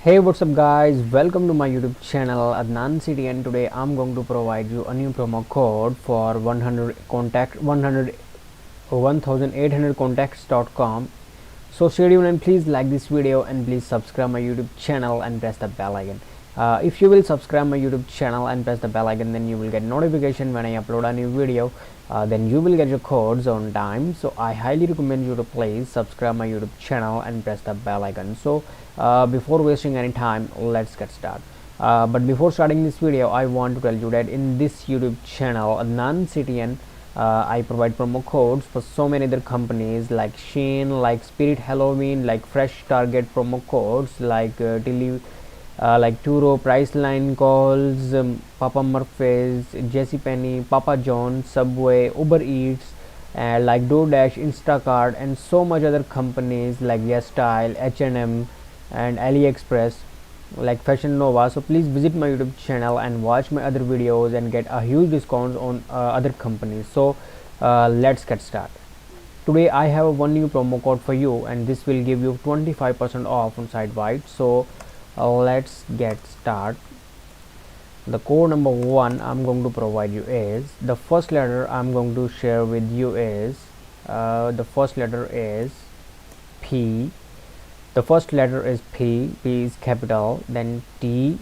Hey, what's up guys, welcome to my YouTube channel Adnan City, and today I'm going to provide you a new promo code for 100 contact 100 1800 contacts.com. So stay tuned and please like this video and please subscribe my YouTube channel and press the bell icon. If you will subscribe my YouTube channel and press the bell icon, then you will get notification when I upload a new video. Then you will get your codes on time. So I highly recommend you to please subscribe my YouTube channel and press the bell icon. So before wasting any time, let's get started. But before starting this video, I want to tell you that in this YouTube channel Adnan Citian, I provide promo codes for so many other companies like Shein, like Spirit Halloween, like Fresh Target promo codes, like like Turo, Priceline calls, Papa Murphy's, JCPenney, Papa John's, Subway, Uber Eats, like DoorDash, Instacart, and so much other companies like YesStyle, H&M, and AliExpress, like Fashion Nova. So please visit my YouTube channel and watch my other videos and get a huge discounts on other companies. So let's get started. Today I have one new promo code for you, and this will give you 25% off on site wide. So let's get started. The code number one I'm going to provide you is, the first letter I'm going to share with you is the first letter is P. The first letter is P. P is capital, then T,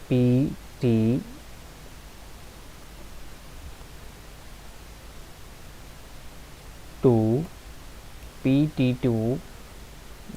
P, T, two, PT2,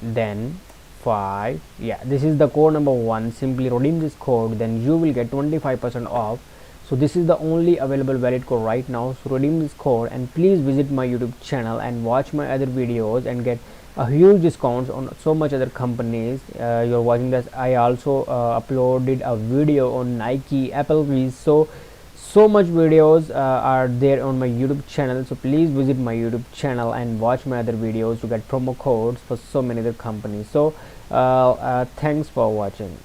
then 5. Yeah, this is the code number one. Simply redeem this code, then you will get 25% off. So this is the only available valid code right now. So redeem this code and please visit my YouTube channel and watch my other videos and get a huge discounts on so much other companies. You're watching this. I also uploaded a video on Nike, Applebee's. So much videos are there on my YouTube channel. So please visit my YouTube channel and watch my other videos to get promo codes for so many other companies. So thanks for watching.